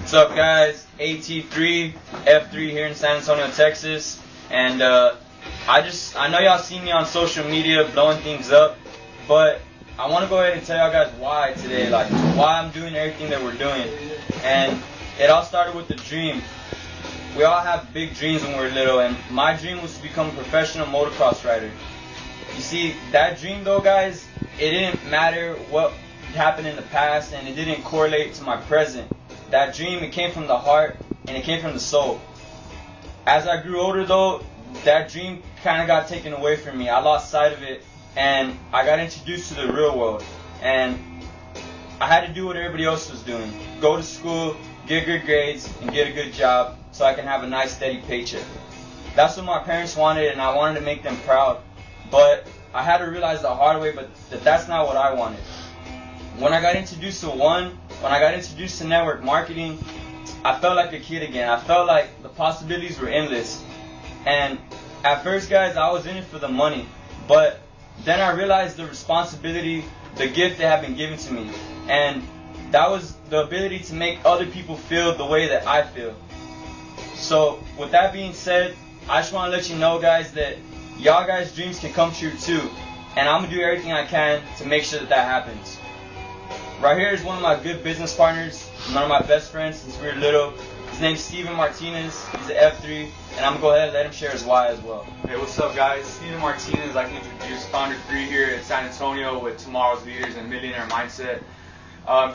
What's up, guys? AT3, F3 here in San Antonio, Texas, and I know y'all see me on social media blowing things up, but I want to go ahead and tell y'all guys why today, like why I'm doing everything that we're doing. And it all started with the dream. We all have big dreams when we're little, and my dream was to become a professional motocross rider. You see, that dream though, guys, it didn't matter what happened in the past, and it didn't correlate to my present. That dream, it came from the heart, and it came from the soul. As I grew older though, that dream kind of got taken away from me. I lost sight of it, and I got introduced to the real world. And I had to do what everybody else was doing. Go to school, get good grades, and get a good job so I can have a nice steady paycheck. That's what my parents wanted, and I wanted to make them proud. But I had to realize the hard way, but that's not what I wanted. When I got introduced to network marketing, I felt like a kid again. I felt like the possibilities were endless. And at first, guys, I was in it for the money. But then I realized the responsibility, the gift that had been given to me. And that was the ability to make other people feel the way that I feel. So with that being said, I just want to let you know, guys, that y'all guys' dreams can come true too. And I'm going to do everything I can to make sure that happens. Right here is one of my good business partners, one of my best friends since we were little. His name's Steven Martinez. He's an F3, and I'm going to go ahead and let him share his why as well. Hey, what's up, guys? Steven Martinez. I'd like to introduce Founder 3 here in San Antonio with tomorrow's leaders and millionaire mindset.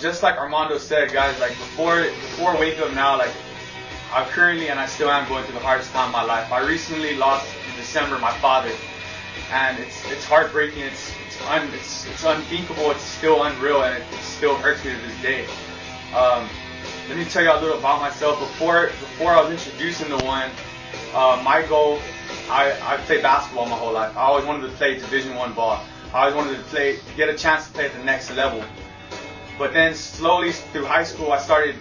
Just like Armando said, guys, like before Wake Up Now, like I currently and I still am going through the hardest time of my life. I recently lost in December my father, and it's heartbreaking. It's unthinkable. It's still unreal, and it still hurts me to this day. Let me tell you a little about myself. Before I was introduced into one, my goal, I played basketball my whole life. I always wanted to play Division I ball. I always wanted to get a chance to play at the next level. But then slowly through high school, I started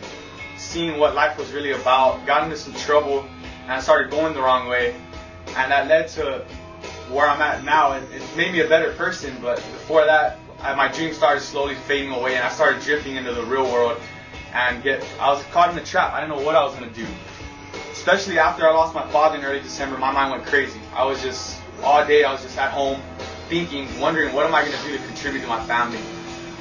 seeing what life was really about, got into some trouble, and I started going the wrong way. And that led to where I'm at now. It made me a better person, but before that, my dreams started slowly fading away, and I started drifting into the real world. And I was caught in a trap. I didn't know what I was going to do. Especially after I lost my father in early December, my mind went crazy. All day I was just at home thinking, wondering what am I going to do to contribute to my family.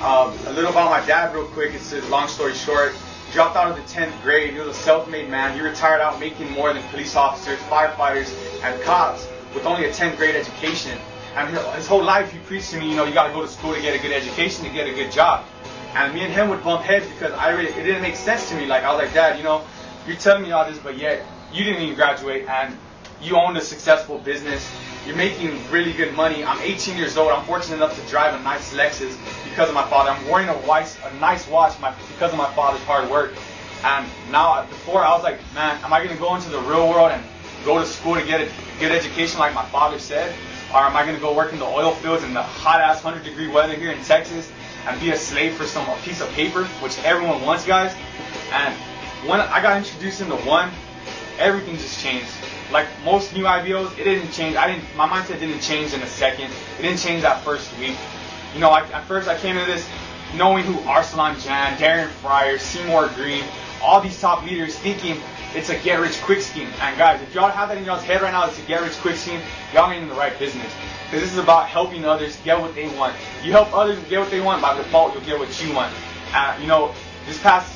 A little about my dad real quick. It's a long story short. Dropped out of the 10th grade. He was a self-made man. He retired out making more than police officers, firefighters, and cops with only a 10th grade education. And his whole life he preached to me, you got to go to school to get a good education, to get a good job. And me and him would bump heads because it didn't make sense to me. Like I was like, Dad, you're telling me all this, but yet you didn't even graduate, and you own a successful business. You're making really good money. I'm 18 years old. I'm fortunate enough to drive a nice Lexus because of my father. I'm wearing a nice watch because of my father's hard work. And now, before I was like, man, am I going to go into the real world and go to school to get a good education like my father said? Or am I going to go work in the oil fields in the hot-ass 100-degree weather here in Texas and be a slave for a piece of paper, which everyone wants, guys? And when I got introduced into one, everything just changed. Like most new IBOs, it didn't change. My mindset didn't change in a second. It didn't change that first week. At first I came into this knowing who Arsalan Jan, Darren Fryer, Seymour Green, all these top leaders, thinking it's a get-rich-quick scheme. And guys, if y'all have that in y'all's head right now, it's a get-rich-quick scheme, y'all ain't in the right business. Because this is about helping others get what they want. You help others get what they want, by default, you'll get what you want. This past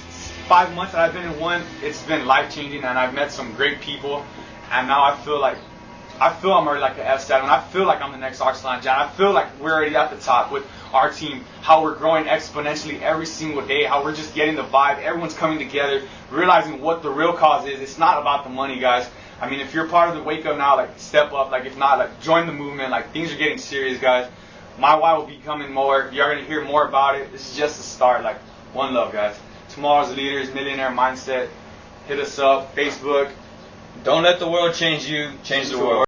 5 months that I've been in one, it's been life-changing, and I've met some great people. And now I feel I'm already like an F7. I feel like I'm the next Arsalan Jan. I feel like we're already at the top with our team, how we're growing exponentially every single day, how we're just getting the vibe. Everyone's coming together, realizing what the real cause is. It's not about the money, guys. I mean, if you're part of the Wake Up Now, step up. If not, join the movement. Things are getting serious, guys. My why will be coming more. You're going to hear more about it. This is just the start. One love, guys. Tomorrow's leaders, millionaire mindset. Hit us up, Facebook. Don't let the world change you, change the world.